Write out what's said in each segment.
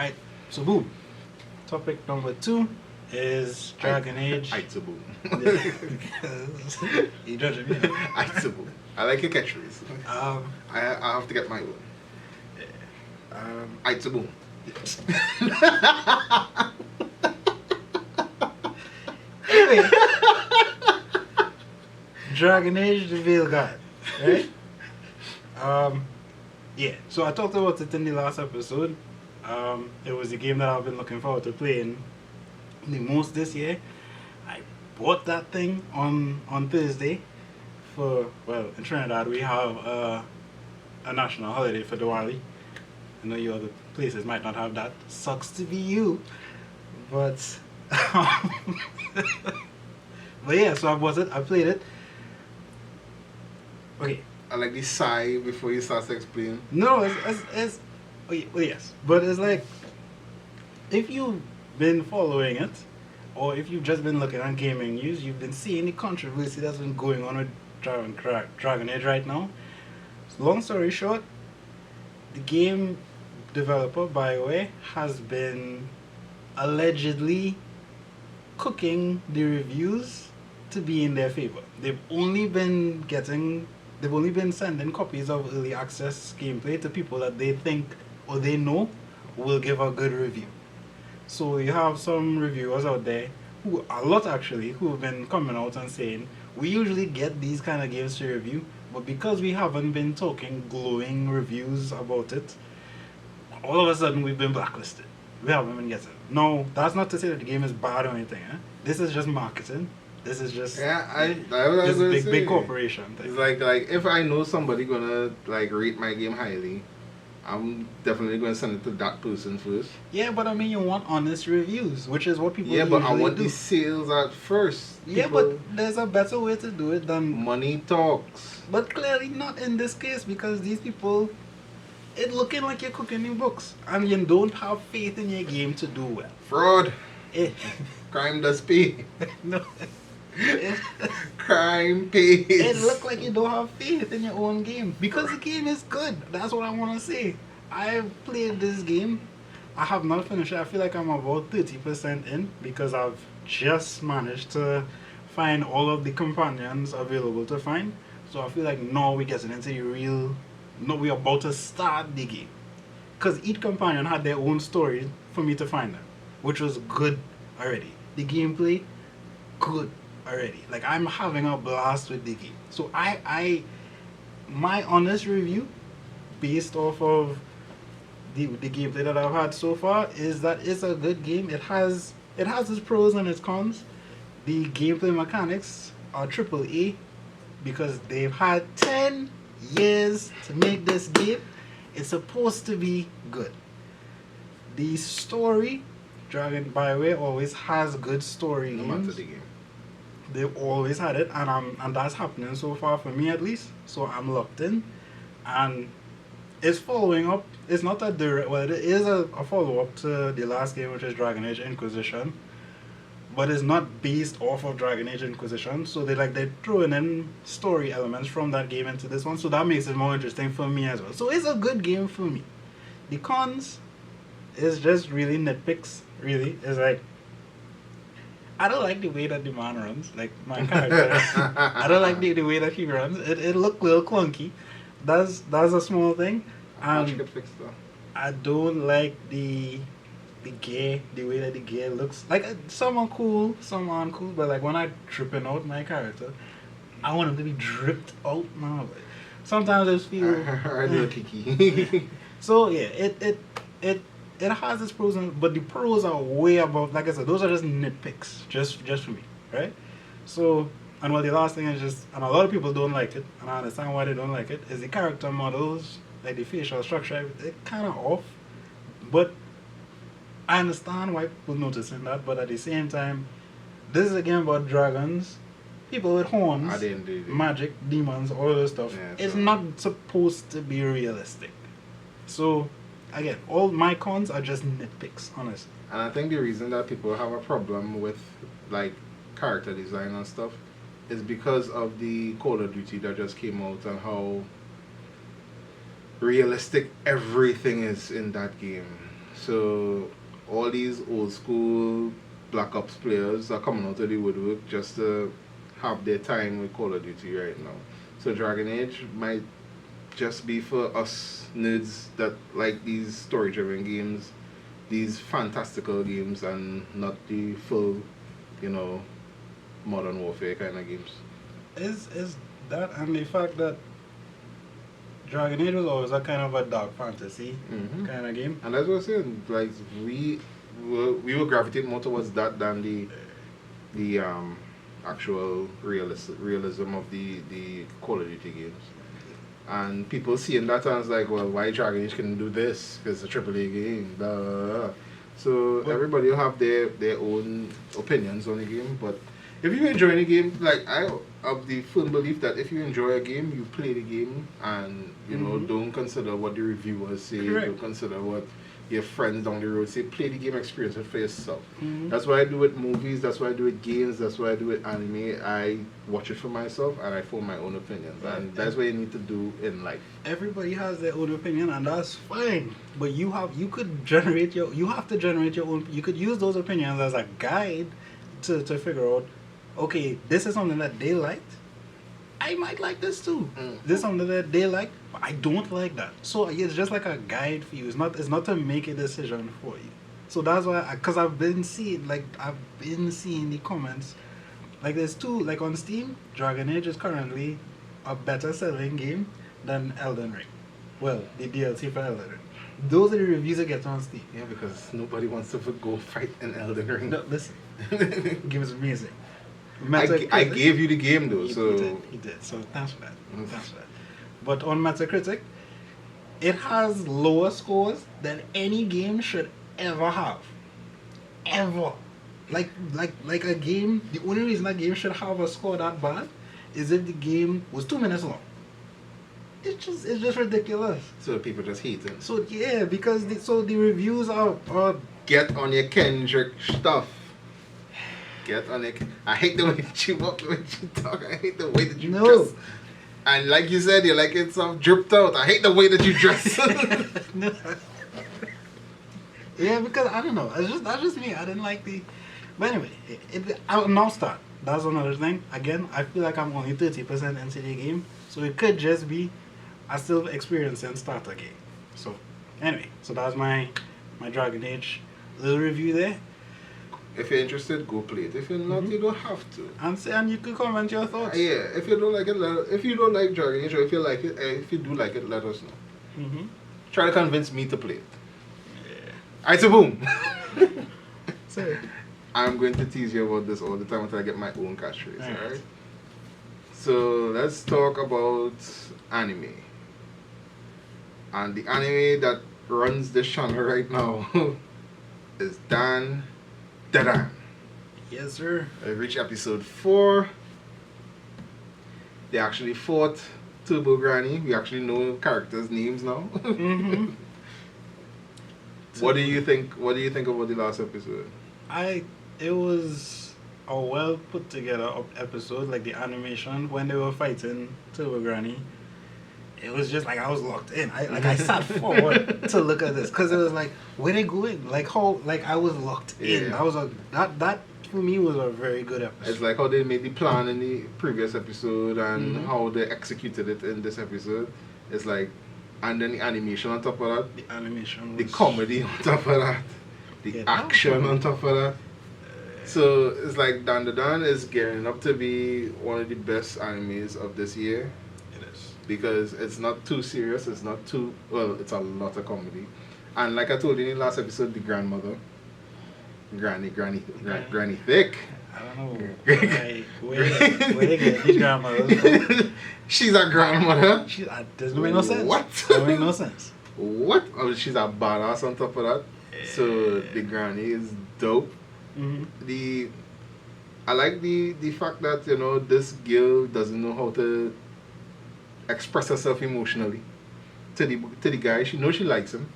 Alright, so boom. Topic number 2 is Dragon Age. Aight, so boom. You judging me? Aight, so boom. I like your catchphrase. I have to get my own. Aight, so boom. Anyway, Dragon Age the Veilguard, right? Yeah, so I talked about it in the last episode. It was a game that I've been looking forward to playing the most this year. I bought that thing on Thursday for, well, in Trinidad we have a national holiday for Diwali. I know you other places might not have that. Sucks to be you. But but yeah, so I bought it, I played it. Okay. I like the sigh before you start to explain. No, it's well, yes. But it's like, if you've been following it, or if you've just been looking at gaming news, you've been seeing the controversy that's been going on with Dragon Age right now. So long story short, the game developer, BioWare, has been allegedly cooking the reviews to be in their favor. They've only been sending copies of early access gameplay to people that they think or they know will give a good review. So you have some reviewers out there, a lot actually, who have been coming out and saying, we usually get these kind of games to review, but because we haven't been talking glowing reviews about it, all of a sudden we've been blacklisted. We haven't been getting it. No, that's not to say that the game is bad or anything. This is just marketing. This is just this big corporation thing. It's like if I know somebody gonna like rate my game highly, I'm definitely gonna send it to that person first. Yeah, but I mean, you want honest reviews, which is what people but I want do. the sales at first. Yeah, but there's a better way to do it than money talks. But clearly not in this case, because these people, it's looking like you're cooking new books, and you don't have faith in your game to do well. Fraud. Crime does pay. No. Crime pays. It look like you don't have faith in your own game, because the game is good. That's what I want to say. I've played this game. I have not finished it. I feel like I'm about 30% in, because I've just managed to find all of the companions available to find. So I feel like now we're getting into the real. No, we're about to start the game, because each companion had their own story for me to find them, which was good already. The gameplay, good already. Like, I'm having a blast with the game. So my honest review, based off of the gameplay that I've had so far, is that it's a good game. It has its pros and its cons. The gameplay mechanics are AAA, because they've had 10 years to make this game. It's supposed to be good. The story, BioWare always has good story games. No matter the game. They've always had it, and that's happening so far for me at least. So I'm locked in, and it's following up. It's not a direct. Well, it is a follow up to the last game, which is Dragon Age Inquisition, but it's not based off of Dragon Age Inquisition. So they're throwing in story elements from that game into this one, so that makes it more interesting for me as well. So it's a good game for me. The cons is just really nitpicks. Really, it's like, I don't like the way that the man runs, like my character. I don't like the way that he runs. It looked a little clunky. That's a small thing. Get fixed though. I don't like the gear, the way that the gear looks. Like, some are cool, some aren't cool. But like, when I dripping out my character, I want him to be dripped out now. But sometimes I just feel. Kiki. So yeah, it has its pros, but the pros are way above. Like I said, those are just nitpicks, just for me, right? So, and well, the last thing is just, and a lot of people don't like it, and I understand why they don't like it, is the character models, like the facial structure, they're kind of off. But I understand why people noticing that, but at the same time, this is a game about dragons, people with horns, magic, demons, all this stuff. Yeah, it's not supposed to be realistic. So, again, all my cons are just nitpicks, honestly. And I think the reason that people have a problem with like character design and stuff is because of the Call of Duty that just came out and how realistic everything is in that game. So all these old school Black Ops players are coming out of the woodwork just to have their time with Call of Duty right now. So Dragon Age might just be for us nerds that like these story-driven games, these fantastical games, and not the full, modern warfare kind of games. Is that and the fact that Dragon Age was always a kind of a dark fantasy kind of game. And that's what I'm saying. Like we will gravitate more towards that than the actual realism of the Call of Duty games. And people seeing that and it's like, well, why Dragon Age can do this? Because it's a AAA game. Blah, blah, blah. So everybody will have their own opinions on the game. But if you enjoy the game, like I have the firm belief that if you enjoy a game, you play the game and don't consider what the reviewers say. Correct. Don't consider what your friends down the road say. Play the game, experience it for yourself. Mm-hmm. That's why I do it movies. That's why I do it games. That's why I do it anime. I watch it for myself and I form my own opinions. And that's what you need to do in life. Everybody has their own opinion and that's fine. But you have to generate your own. You could use those opinions as a guide to figure out, okay, this is something that they liked. I might like this too. This is something that they like, but I don't like that. So it's just like a guide for you. It's not to make a decision for you. So that's why, because I've been seeing the comments. Like there's two, like on Steam, Dragon Age is currently a better selling game than Elden Ring. Well, the DLC for Elden Ring. Those are the reviews I get on Steam. Yeah, because nobody wants to go fight in Elden Ring. No, listen. Game is amazing. I gave you the game though, He did. So thanks for that. Thanks for that. But on Metacritic, it has lower scores than any game should ever have. Ever. Like a game, the only reason a game should have a score that bad is if the game was 2 minutes long. It's just ridiculous. So people just hate it. So yeah, because the reviews are get on your Kendrick stuff. Get on it. I hate the way you walk, the way you talk. I hate the way that you dress. And like you said, you like it so dripped out. I hate the way that you dress. Yeah, because I don't know. That's just me. I didn't like the. But anyway, I'll now start. That's another thing. Again, I feel like I'm only 30% into the game, so it could just be I still experiencing starter game. So anyway, so that's my Dragon Age little review there. If you're interested, go play it. If you're not, you don't have to. And you can comment your thoughts. Yeah, if you don't like it, if you don't like Dragon Age, or if you like it, if you do like it, let us know. Try to convince me to play it. Yeah. Alright, so boom. So I'm going to tease you about this all the time until I get my own catchphrase. Alright. So let's talk about anime. And the anime that runs this channel right now is Dan. Yes, sir. I reached episode 4. They actually fought Turbo Granny. We actually know characters' names now. What do you think? What do you think about the last episode? It was a well put together episode, like the animation when they were fighting Turbo Granny. It was just like I was locked in. I sat forward to look at this because it was like where they going, like how I was locked in. I was that for me was a very good episode. It's like how they made the plan in the previous episode and how they executed it in this episode. It's like, and then the animation on top of that, the animation, the comedy on top of that, the action on top of that. So it's like Dan is gearing up to be one of the best animes of this year. Because it's not too serious, it's not too, well, it's a lot of comedy. And like I told you in the last episode, the grandmother, Granny Thick. I don't know where they get these grandmothers. She's a grandmother. Doesn't make no sense. What? Doesn't make no sense. What? Oh, she's a badass on top of that. So the granny is dope. I like the fact that, this girl doesn't know how to express herself emotionally to the guy. She knows she likes him.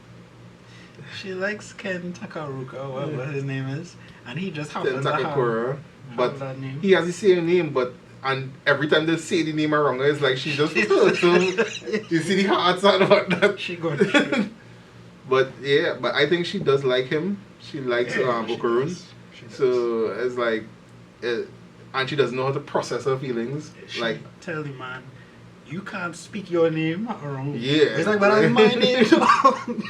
She likes Ken Takaruka, whatever his name is, and he just happens to have that name. He has the same name, and every time they say the name wrong, it's like she just so you see the hearts out about that. She good. But yeah, but I think she does like him. She likes She Okarun. does. She does. So it's like, and she doesn't know how to process her feelings. She Like, tell the man, you can't speak your name around. yeah. It's like, but that's my name.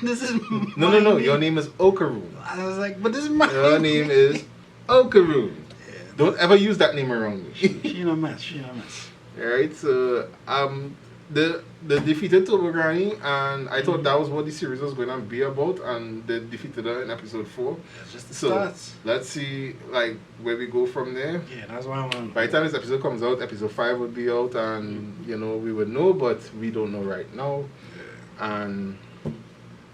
This is my no. name. Your name is Okarun. I was like, but this is my Your name is Okarun. Yeah, Don't ever use that name around me. she in a mess. She in a mess. Alright, so the defeated Tobogani, and I thought that was what the series was going to be about, and they defeated her in episode 4. That's just the So starts. let's see like where we go from there. Yeah, that's why I want. By the time this episode comes out, episode 5 would be out, and you know we would know, but we don't know right now, and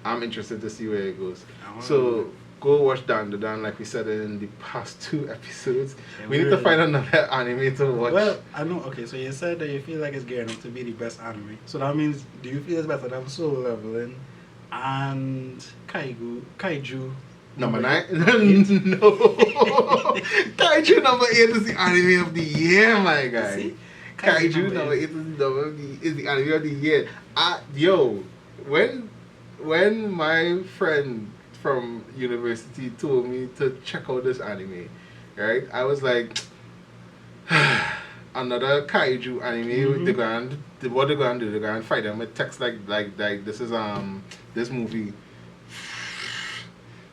I'm interested to see where it goes. So go watch Dan the Dan, like we said in the past 2 episodes. Yeah, We need to find another anime to watch. Well, I know. Okay, so you said that you feel like it's gearing up to be the best anime. So that means, do you feel it's better than Solo Leveling and Kaiju? Number 9? No. Kaiju number 8 is the anime of the year, my guy. See? Kaiju number 8 is the anime of the year. Yo, when my friend from university told me to check out this anime, right? I was like, another Kaiju anime. Mm-hmm. What they're gonna do? They're gonna fight them with text like this is this movie.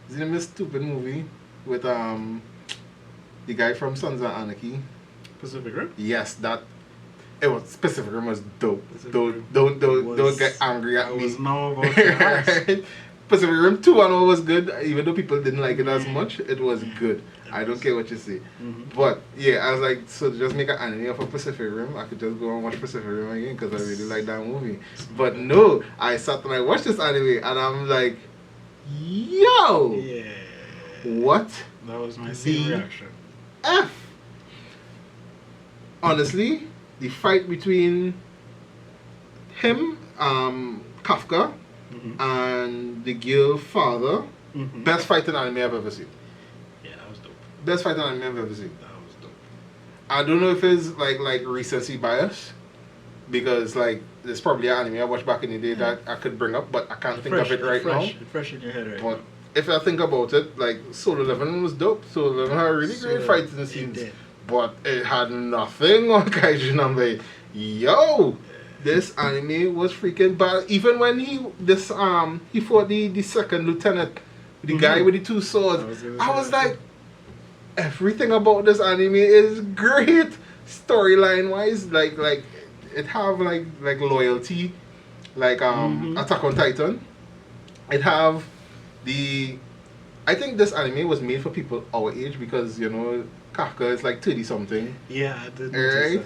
Is it a stupid movie with the guy from Sons of Anarchy? Pacific Rim? Yes, that it was Pacific Rim was dope. Pacific Don't was- get angry at I me. was now about to ask. Right? Pacific Rim 2 and all was good, even though people didn't like it as much. It was good. I don't care what you say. Mhm. But yeah, I was like, so just make an anime of a Pacific Rim. I could just go and watch Pacific Rim again because I really like that movie. But no, I sat and I watched this anime and I'm like, yo, Yeah. what That was my same The- reaction. F? Honestly, the fight between him, Kafka, Mhm. and the girl father, Mhm. best fighting anime I've ever seen. Yeah, that was dope. Best fighting anime I've ever seen. That was dope. I don't know if it's like recency bias, because like there's probably an anime I watched back in the day that I could bring up, but I can't think of it right now. It's fresh in your head right But now. if I think about it, like Solo Leveling was dope. Solo Leveling had really great So, fighting it scenes, did. but it had nothing on Kaiju. And I'm like, yo, this anime was freaking bad. Even when he fought the second lieutenant, the guy Mhm. with the 2 swords, I I gonna was say like, everything about this anime is great. Storyline wise, like it have like loyalty, like Mhm. Attack on Titan. It have I think this anime was made for people our age because you know Kafka is like 30 something, Yeah, I did right? notice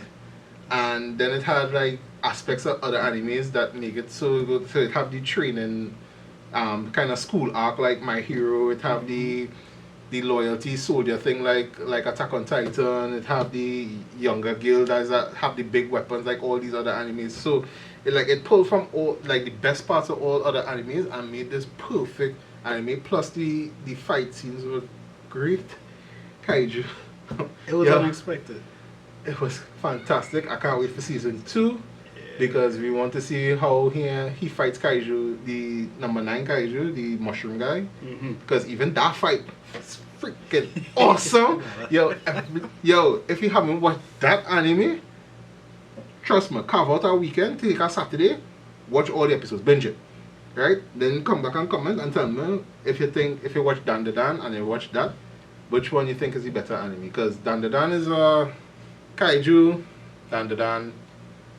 And then it had like aspects of other animes that make it so good. So it have the training, kind of school arc like My Hero. It have the loyalty soldier thing like Attack on Titan. It have the younger guild that have the big weapons like all these other animes. So it pulled from all like the best parts of all other animes and made this perfect anime. Plus the fight scenes were great. Kaiju. that. It was Yo, unexpected. it was fantastic. I can't wait for season 2 Yeah. because we want to see how he fights Kaiju, the number 9 Kaiju, the mushroom guy. Mhm. Because even that fight was freaking awesome. Yo, if you haven't watched that anime, trust me, carve out a weekend, take a Saturday, watch all the episodes, binge it. Right? Then come back and comment and tell me if you watch Dan the Dan and you watch that, which one you think is the better anime. Because Dan the Dan is Kaiju, Dan the Dan,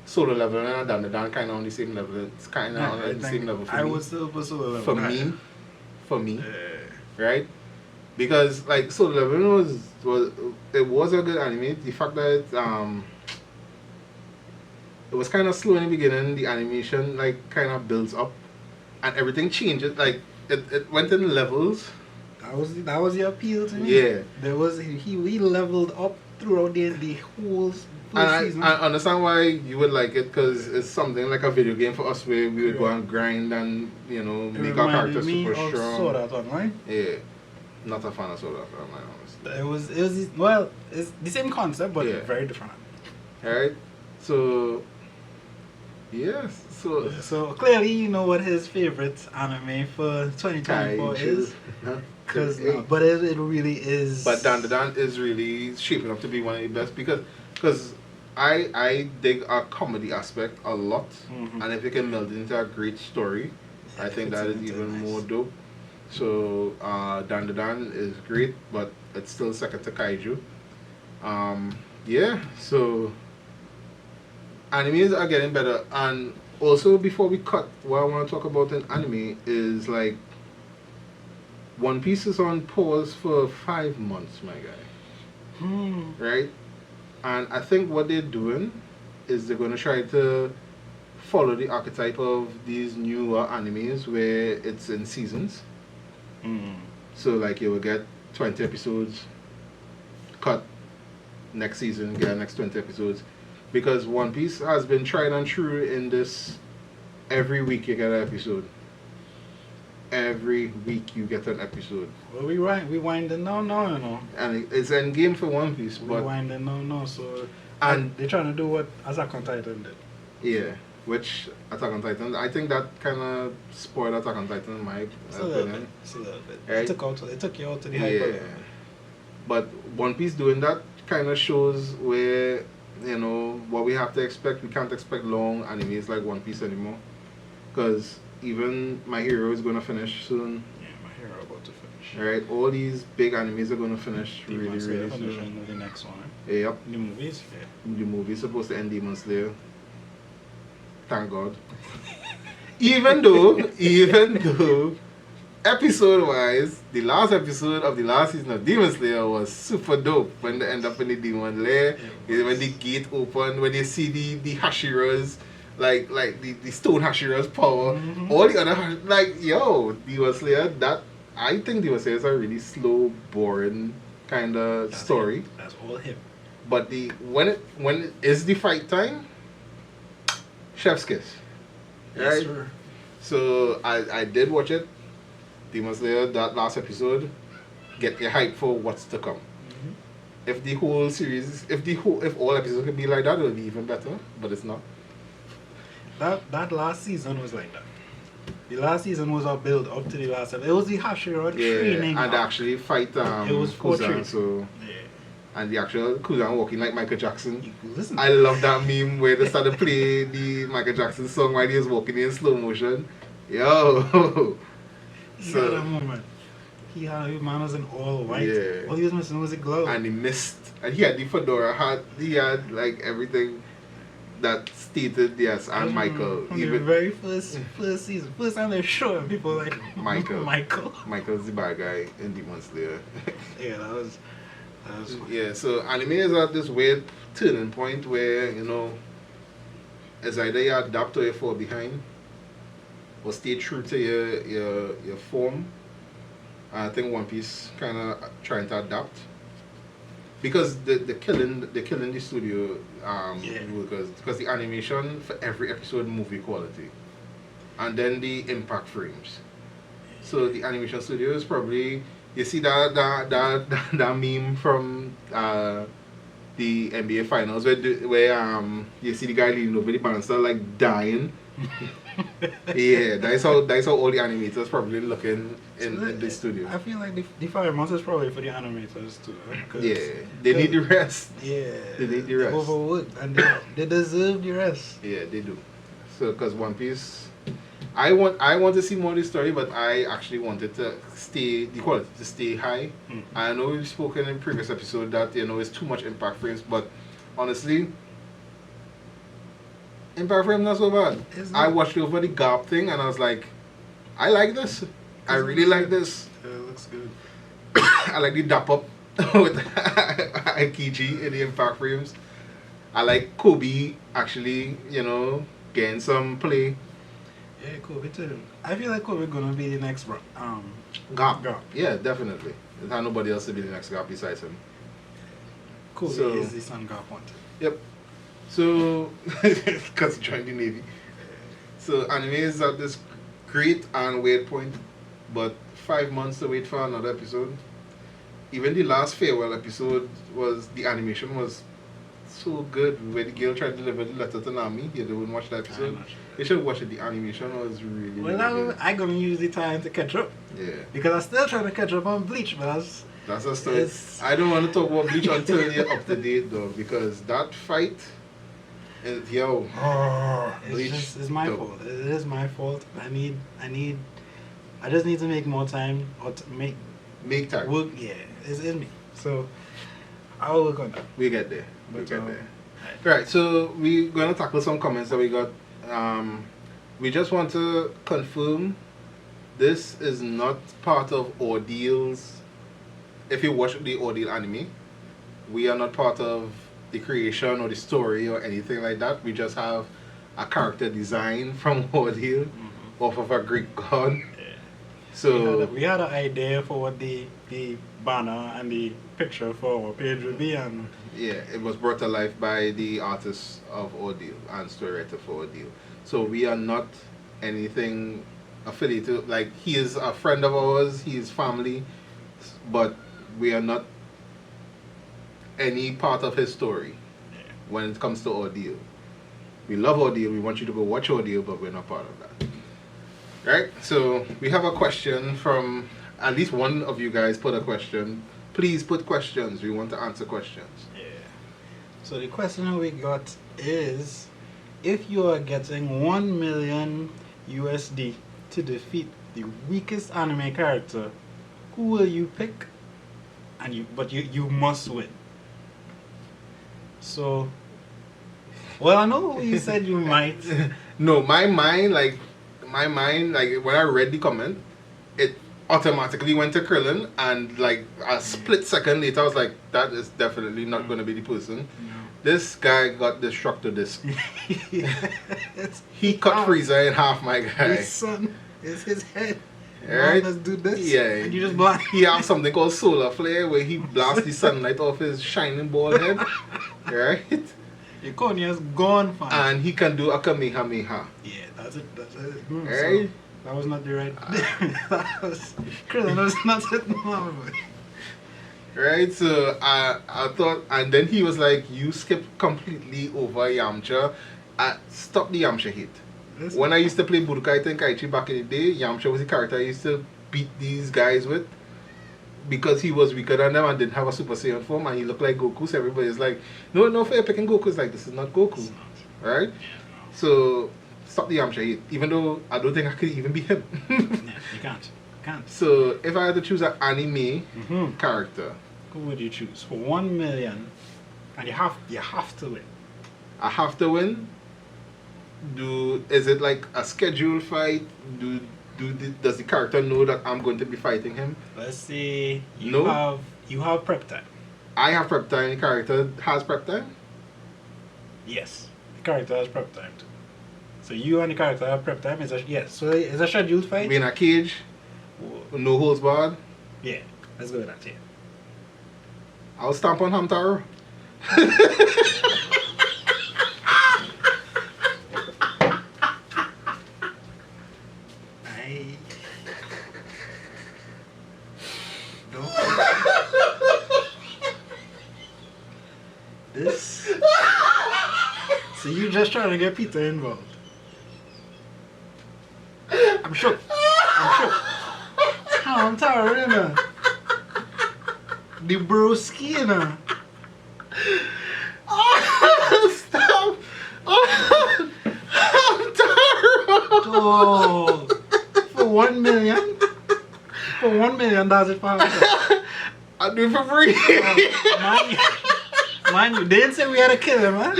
Solo Level, and Dan the Dan kind of on the same level. It's kind of on the same level for I me. would still put Solo Level. For me, Yeah. right? Because like Solo Level was a good anime. The fact that it was kind of slow in the beginning, the animation like kind of builds up, and everything changes. Like it went in levels. That was the appeal to me. Yeah. There was he leveled up throughout the whole And season. I understand why you would like it because it's something like a video game for us where we would go and grind and It make our reminded character me super of strong. Sword Art Online. Yeah, not a fan of Sword Art Online, honestly. It was well, it's the same concept but Yeah. very different. Alright, so Yes. So clearly, you know what his favorite anime for 2024 Kaiju. is. Cause Hey. no, but it really is. But Dan is really shaping up to be one of the best because I dig a comedy aspect a lot, Mhm. and if you can meld it into a great story, I think Fits that is into even nice. more dope. So Dan is great, but it's still second to Kaiju. Yeah. So animes are getting better, and also before we cut, what I want to talk about in anime is like One Piece is on pause for 5 months, my guy. Right? And I think what they're doing is they're going to try to follow the archetype of these newer animes where it's in seasons. Mm. So, like, you will get 20 episodes, cut next season, get next 20 episodes. Because One Piece has been tried and true in this every week you get an episode. Every week you get an episode. Well, we winding down now, you know. And it's end game for One Piece, We but winding down now, so and they're trying to do what Attack on Titan did. yeah, which Attack on Titan, I think that kind of spoiled Attack on Titan in my It's a little bit. opinion. It's a little bit. Right? It took you out to the hyper Yeah, level. but One Piece doing that kind of shows where what we have to expect. We can't expect long animes like One Piece anymore, because even My Hero is gonna finish soon. Yeah, my hero about to finish. Right, all these big animes are gonna finish really, Demon Slayer really soon. finishing with the next one. Yep, New movies. Yeah. the movie's supposed to end Demon Slayer. Thank God. even though, episode wise, the last episode of the last season of Demon Slayer was super dope when they end up in the demon lair, when the gate opened, when you see the Hashiras, like the stone Hashiras power, all the other Demon Slayer, that I think Demon Slayer is a really slow, boring kind of story. Him. That's all him. But when it is the fight time, chef's kiss. Yes, Right? sir. So I did watch it. Demon Slayer, that last episode, get you hyped for what's to come. If the whole series, if all episodes could be like that, it would be even better. But it's not. That last season was like that. The last season was a build up to the last episode. It was the Hashira training. And they actually fight It was for Kuzan, training. so Yeah. and the actual Kuzan walking like Michael Jackson. You listen. I love that meme where they started playing the Michael Jackson song while he was walking in slow motion. Yo. He had a moment. His man was in all white. Yeah. All he was missing was a glove. And he missed. And he had the fedora hat. He had like everything that stated yes, and Michael. From the very first season. First time they're showing people like Michael. Michael. Michael's the bad guy in Demon Slayer. Yeah, that was Yeah, so anime is at this weird turning point where, it's either you adapt or you fall behind. Or stay true to your form. I think One Piece kinda trying to adapt. Because the killing the studio because the animation for every episode movie quality. And then the impact frames. So the animation studio is probably, you see that meme from the NBA finals where you see the guy leaning over the bouncer like dying. Yeah, that's how all the animators probably looking in the studio. I feel like the 5 months is probably for the animators too. Yeah, they need the rest. Yeah, They need the rest. Overworked, and they deserve the rest. Yeah, they do. So, because One Piece, I want to see more of the story, but I actually wanted the quality to stay high. I know we've spoken in previous episode that it's too much impact frames, but honestly, impact frame not so bad. I watched over the Garp thing and I was like, I like this. I really like this. Yeah, it looks good. I like the dap up with Aikiji in the impact frames. I like Kobe actually, getting some play. Yeah, Kobe too. I feel like Kobe gonna be the next Garp. Yeah, definitely. There's not nobody else to be the next Garp besides him. Kobe So- is the son Garp wanted. Yep. So, because he joined the Navy. So, anime is at this great and weird point, but 5 months to wait for another episode. Even the last farewell episode the animation was so good. When the girl tried to deliver the letter to Nami, you didn't watch that episode. You should watch it. The animation was really, Well, really good. I'm gonna use the time to catch up. Yeah. Because I'm still trying to catch up on Bleach, but That's a story. It's- I don't want to talk about Bleach until you're up to date though, because that fight, is, yo, it's my dope. fault. It is my fault. I just need to make more time or to Make time. work. Yeah, it's me. So I'll work on that. We get there. We But, get there. Right, so we're going to tackle some comments that we got. We just want to confirm this is not part of Ordeal's. If you watch the Ordeal anime, we are not part of the creation or the story or anything like that. We just have a character design from Ordeal off of a Greek god. Yeah. So we had an idea for what the banner and the picture for our page would be, and yeah, it was brought to life by the artist of Ordeal and story writer for Ordeal. So we are not anything affiliated. Like, he is a friend of ours, he is family, but we are not any part of his story when it comes to Ordeal. We love Ordeal, we want you to go watch Ordeal, but we're not part of that. Right? So we have a question from at least one of you guys put a question. Please put questions. We want to answer questions. yeah. So the question we got is, if you are getting 1 million USD to defeat the weakest anime character, who will you pick? And you must win. So, well, I know you said you might. No, my mind, like when I read the comment, it automatically went to Krillin, and like a split second later, I was like, that is definitely not going to be the person. This guy got destructor disc. He cut Frieza in half, my guy. His son is his head. Right? Let's do this. Yeah. And you just block. He has something called solar flare where he blasts the sunlight off his shining bald head. Right? Your cornea's gone, fine. And he can do a Kamehameha. Yeah, that's it. That's it. Right? So, that was not the right. That was Krillin was not it. Right? So I thought, and then he was like, you skipped completely over Yamcha. Stop the Yamcha hate. When I used to play Budokai Tenkaichi back in the day, Yamcha was the character I used to beat these guys with because he was weaker than them and didn't have a Super Saiyan form, and he looked like Goku, so everybody's like, no fair picking Goku. It's like, this is not Goku. Right? So stop the Yamcha hate, even though I don't think I could even beat him. Yeah, you can't. So if I had to choose an anime character, who would you choose for 1 million? And you have to win. I have to win. Is it like a scheduled fight? Does the character know that I'm going to be fighting him? Let's say you have prep time. I have prep time. The character has prep time. Yes, the character has prep time too. So you and the character have prep time. So it's a scheduled fight. Be in a cage. No holds barred. Yeah, let's go with that. Yeah. I'll stamp on Hamtaro. This. So you just trying to get Peter involved. I'm shook. Hamtaro, you know. The broski, you know. Stop! Hamtaro! Oh, for 1 million? For 1 million, that's it for Hamtaro. I'll do it for free. Man, you didn't say we had to kill him, man.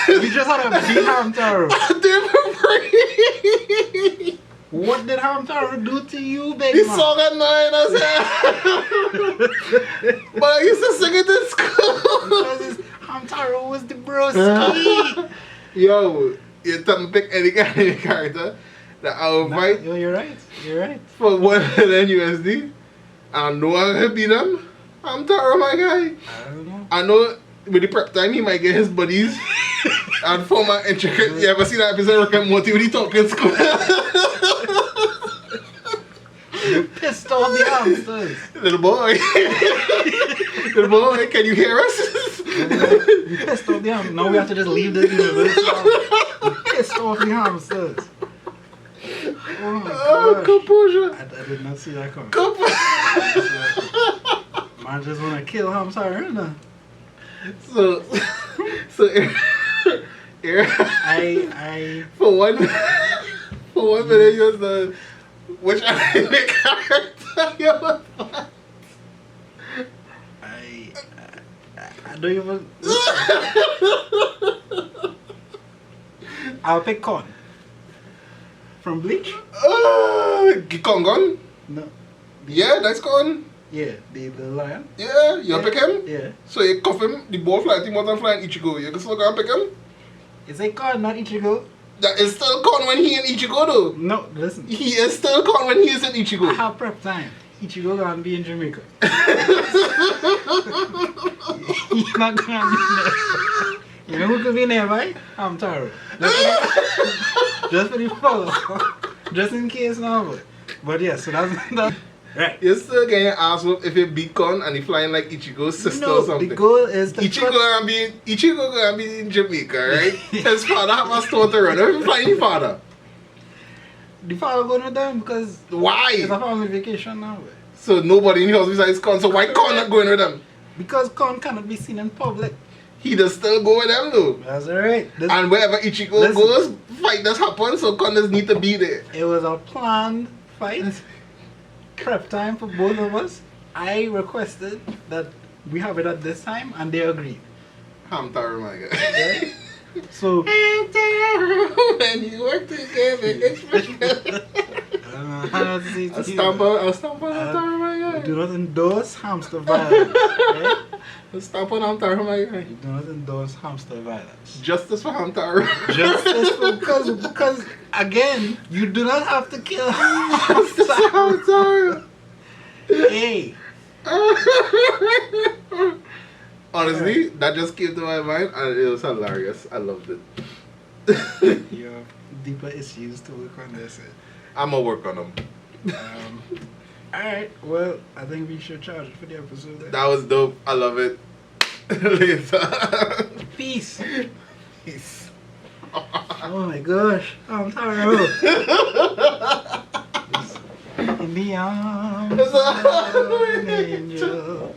We just had to beat Hamtaro. I'll do it for free. What did Hamtaro do to you, baby? This song annoying as hell. But I used to sing it in school. Hamtaro was the broski. Yo, you tell me pick any kind of character that I will fight You're right. for 1 million USD. I know I can beat them. Hamtaro, my guy. I don't know. I know with the prep time he might get his buddies and form an intricate. You ever see that episode of Rick and Morty when he talk in school? You pissed off the hamsters. Little boy, can you hear us? We pissed off the hamsters. Now we have to just leave the universe. We pissed off the hamsters. Oh my gosh. Composure. I did not see that coming. Composure. Man just wanna kill Hamtaro, no? So I for one minute you was the which anime character you was I don't even. I'll pick Con. From Bleach? Kongon? No. Yeah, that's Kon. Yeah, the lion. Yeah, you pick him? Yeah. So you cuff him, the ball fly, the more fly in Ichigo. You can still go and pick him? Is it Con, not Ichigo? That is still Kon when he in Ichigo though. No, listen. He is still Kon when he is in Ichigo. I have prep time. Ichigo gonna be in Jamaica. He's not gonna be there. You know who could be nearby? Hamtaro. Just for the follow. Just in case now. But yeah, so that's right. You're still getting asked if you beat Kon and he flying like Ichigo's sister or something. The goal is to Ichigo gonna be in Jamaica, right? His father have a store to run. Where you flying your father? The father going with them because Why? it's a family vacation now. So nobody in the house besides Kon. So why Kon not going with them? Because Kon cannot be seen in public. He does still go with them though. That's alright. And wherever Ichigo goes, fight does happen, so Kon does need to be there. It was a planned fight. Prep time for both of us. I requested that we have it at this time and they agreed. Hamtaro, my God. Okay? So Hamtaro, when you work together, it's I'll stamp on Hamtaro, my God. Do not endorse hamster violence. Okay? I'll stamp on Hamtaro, my God. You do not endorse hamster violence. Justice for Hamtaro. Justice for, because again, you do not have to kill Justice for Hamtaro. Hey. Honestly, that just came to my mind and it was hilarious. I loved it. You have deeper issues to work on this. I'm gonna work on them. Alright, well, I think we should charge it for the episode then. That was dope. I love it. Later. Peace. Peace. Oh my gosh, I'm tired. In the arms of an angel.